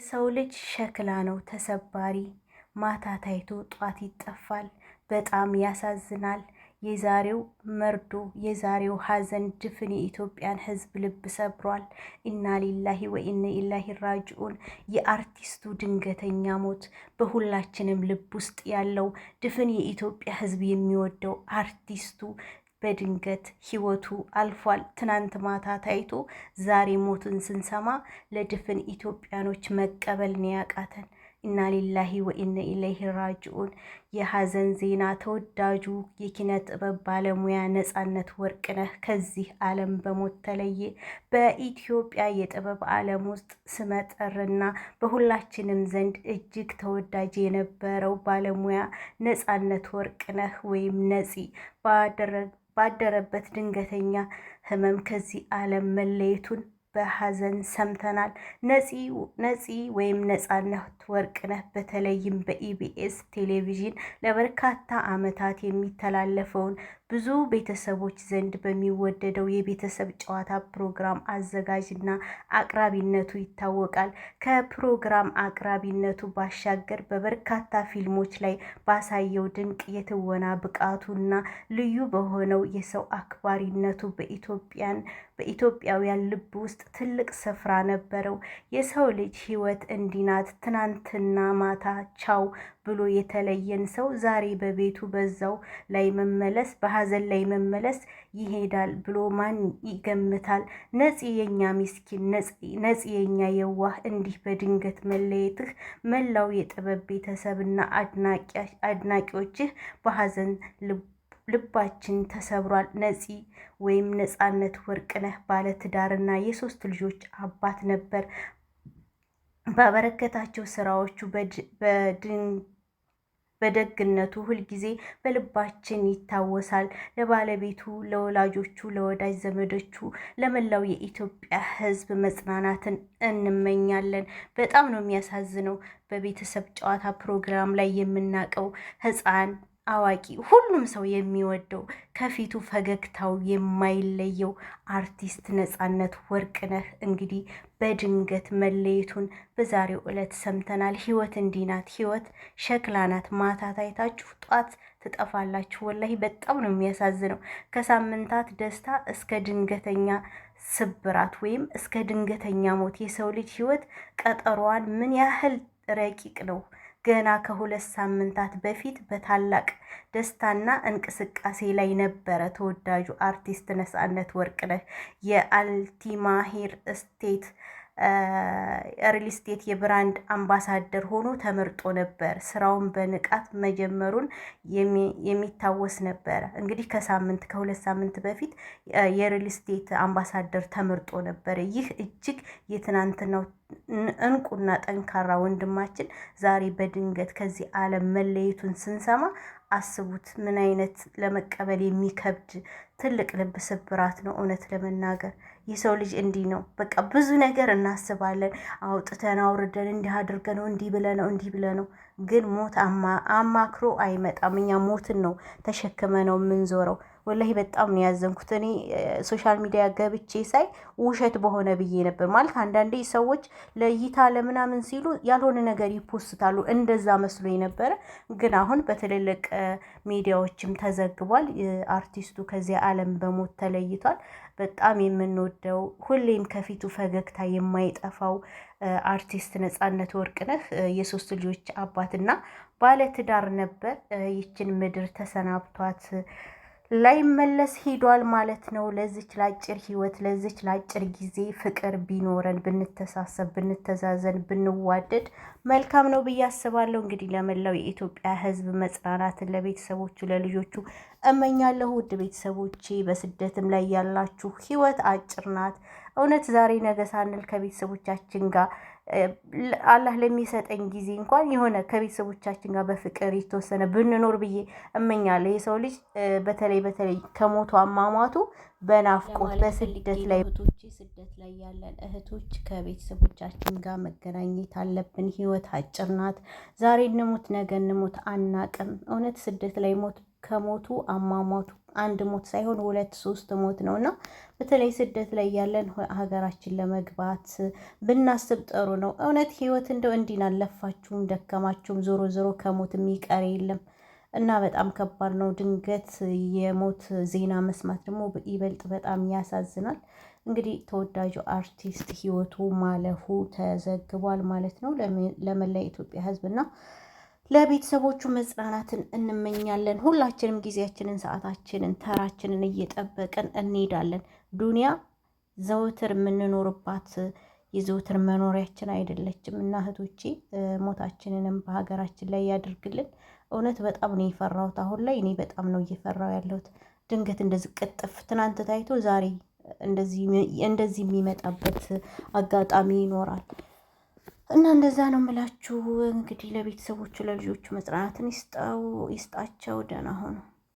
ሰው ልጅ ሸክላ ነው ተሰባሪ፣ ማታ ታይቶ ጧት ይጠፋል። በጣም ያሳዝናል። የዛሬው መርዶ የዛሬው ሀዘን ድፍን የኢትዮጵያን ሕዝብ ልብ ሰብሯል። ኢና ሊላሂ ወኢነ ኢላሂ ራጅኡን። የአርቲስቱ ድንገተኛ ሞት በሁላችንም ልብ ውስጥ ያለው ድፍን የኢትዮጵያ ሕዝብ የሚወደው አርቲስቱ በድንገት ህይወቱ አልፏል። ትናንት ማታ ታይቶ ዛሬ ሞቱን ስንሰማ ለድፍን ኢትዮጵያኖች መቀበል ነው ያቃተን። ኢና ሊላሂ ወኢነ ኢለይሂ ራጅኡን። የሀዘን ዜና ተወዳጁ የኪነ ጥበብ ባለሙያ ነፃነት ወርቅነህ ከዚህ ዓለም በሞት ተለየ። በኢትዮጵያ የጥበብ ዓለም ውስጥ ስመጥርና በሁላችንም ዘንድ እጅግ ተወዳጅ የነበረው ባለሙያ ነፃነት ወርቅነህ ወይም ነፂ ባደረበት ድንገተኛ ህመም ከዚህ ዓለም መለየቱን በሀዘን ሰምተናል። ነፂ ወይም ነፃነት ወርቅነህ በተለይም በኢቢኤስ ቴሌቪዥን ለበርካታ ዓመታት የሚተላለፈውን ብዙ ቤተሰቦች ዘንድ በሚወደደው የቤተሰብ ጨዋታ ፕሮግራም አዘጋጅና አቅራቢነቱ ይታወቃል። ከፕሮግራም አቅራቢነቱ ባሻገር በበርካታ ፊልሞች ላይ ባሳየው ድንቅ የትወና ብቃቱና ልዩ በሆነው የሰው አክባሪነቱ በኢትዮጵያውያን ልብ ውስጥ ትልቅ ስፍራ ነበረው። የሰው ልጅ ህይወት እንዲህ ናት። ትናንትና ማታ ቻው ብሎ የተለየን ሰው ዛሬ በቤቱ በዛው ላይ መመለስ በሀዘን ላይ መመለስ ይሄዳል ብሎ ማን ይገምታል? ነፂ የኛ ምስኪን፣ ነፂ የኛ የዋህ፣ እንዲህ በድንገት መለየትህ መላው የጥበብ ቤተሰብና አድናቂዎችህ በሀዘን ልባችን ተሰብሯል። ነፂ ወይም ነፃነት ወርቅነህ ባለትዳርና የሶስት ልጆች አባት ነበር። ባበረከታቸው ስራዎቹ በደግነቱ ሁልጊዜ በልባችን ይታወሳል። ለባለቤቱ፣ ለወላጆቹ፣ ለወዳጅ ዘመዶቹ፣ ለመላው የኢትዮጵያ ሕዝብ መጽናናትን እንመኛለን። በጣም ነው የሚያሳዝነው። በቤተሰብ ጨዋታ ፕሮግራም ላይ የምናውቀው ሕፃን አዋቂ ሁሉም ሰው የሚወደው ከፊቱ ፈገግታው የማይለየው አርቲስት ነፃነት ወርቅነህ እንግዲህ በድንገት መለየቱን በዛሬው ዕለት ሰምተናል። ህይወት እንዲህ ናት። ህይወት ሸክላ ናት። ማታ ታይታችሁ ጧት ትጠፋላችሁ። ወላሂ በጣም ነው የሚያሳዝነው። ከሳምንታት ደስታ እስከ ድንገተኛ ስብራት ወይም እስከ ድንገተኛ ሞት የሰው ልጅ ህይወት ቀጠሯዋን ምን ያህል ረቂቅ ነው። ገና ከ2 ሳምንታት በፊት በታላቅ ደስታና እንቅስቃሴ ላይ ነበረ ተወዳጁ አርቲስት ነፃነት ወርቅነህ የአልቲማሂር ስቴት ሪል ስቴት የብራንድ አምባሳደር ሆኖ ተመርጦ ነበር። ስራውን በንቃት መጀመሩን የሚታወስ ነበረ። እንግዲህ ከ2 ሳምንት በፊት የሪል ስቴት አምባሳደር ተመርጦ ነበር። ይህ እጅግ የትናንትናው እንቁና ጠንካራ ወንድማችን ዛሬ በድንገት ከዚህ ዓለም መለየቱን ስንሰማ አስቡት፣ ምን አይነት ለመቀበል የሚከብድ ትልቅ ልብ ስብራት ነው። እውነት ለመናገር የሰው ልጅ እንዲህ ነው። በቃ ብዙ ነገር እናስባለን፣ አውጥተን አውርደን እንዲህ አድርገነው እንዲህ ብለነው፣ ግን ሞት አማክሮ አይመጣም። እኛ ሞትን ነው ተሸክመ ነው የምንዞረው። ወላሂ በጣም ነው ያዘንኩት። እኔ ሶሻል ሚዲያ ገብቼ ሳይ ውሸት በሆነ ብዬ ነበር። ማለት አንዳንዴ ሰዎች ለእይታ ለምናምን ሲሉ ያልሆነ ነገር ይፖስታሉ። እንደዛ መስሎ ነበረ። ግን አሁን በትልልቅ ሚዲያዎችም ተዘግቧል። አርቲስቱ ከዚያ ዓለም በሞት ተለይቷል። በጣም የምንወደው ሁሌም ከፊቱ ፈገግታ የማይጠፋው አርቲስት ነፃነት ወርቅነህ የሶስት ልጆች አባትና ባለትዳር ነበር። ይችን ምድር ተሰናብቷት ላይመለስ ሄዷል ማለት ነው። ለዚች ላጭር ህይወት ለዚች ላጭር ጊዜ ፍቅር ቢኖረን ብንተሳሰብ፣ ብንተዛዘን፣ ብንዋደድ መልካም ነው ብዬ አስባለሁ። እንግዲህ ለመላው የኢትዮጵያ ሕዝብ መጽናናትን ለቤተሰቦቹ ለልጆቹ እመኛለሁ። ውድ ቤተሰቦቼ በስደትም ላይ ያላችሁ ህይወት አጭር ናት። እውነት ዛሬ ነገ ሳንል ከቤተሰቦቻችን ጋር አላህ ለሚሰጠኝ ጊዜ እንኳን የሆነ ከቤተሰቦቻችን ጋር በፍቅር የተወሰነ ብንኖር ብዬ እመኛለሁ። የሰው ልጅ በተለይ ከሞቱ አሟሟቱ በናፍቆት በስደት ላይ ያለን እህቶች ከቤተሰቦቻችን ጋር መገናኘት አለብን። ህይወት አጭር ናት። ዛሬ እንሙት ነገ እንሙት አናቅም። እውነት ስደት ላይ ሞት ከሞቱ አሟሟቱ አንድ ሞት ሳይሆን 2-3 ሞት ነው እና በተለይ ስደት ላይ ያለን ሀገራችን ለመግባት ብናስብ ጥሩ ነው። እውነት ህይወት እንደው እንዲህ አለፋችሁም ደከማችሁም ዞሮ ዞሮ ከሞት የሚቀር የለም እና በጣም ከባድ ነው። ድንገት የሞት ዜና መስማት ደግሞ ይበልጥ በጣም ያሳዝናል። እንግዲህ ተወዳጁ አርቲስት ህይወቱ ማለፉ ተዘግቧል ማለት ነው። ለመላ ኢትዮጵያ ህዝብና ለቤተሰቦቹ መጽናናትን እንመኛለን። ሁላችንም ጊዜያችንን፣ ሰዓታችንን፣ ተራችንን እየጠበቅን እንሄዳለን። ዱንያ ዘወትር የምንኖርባት የዘወትር መኖሪያችን አይደለችም እና እህቶቼ ሞታችንንም በሀገራችን ላይ ያድርግልን። እውነት በጣም ነው የፈራሁት። አሁን ላይ እኔ በጣም ነው እየፈራሁ ያለሁት። ድንገት እንደዚህ ቅጥፍ ትናንት ታይቶ ዛሬ እንደዚህ የሚመጣበት አጋጣሚ ይኖራል እና እንደዛ ነው የምላችሁ። እንግዲህ ለቤተሰቦቹ ለልጆቹ መጽናናትን ይስጣቸው። ደህና ሆኑ።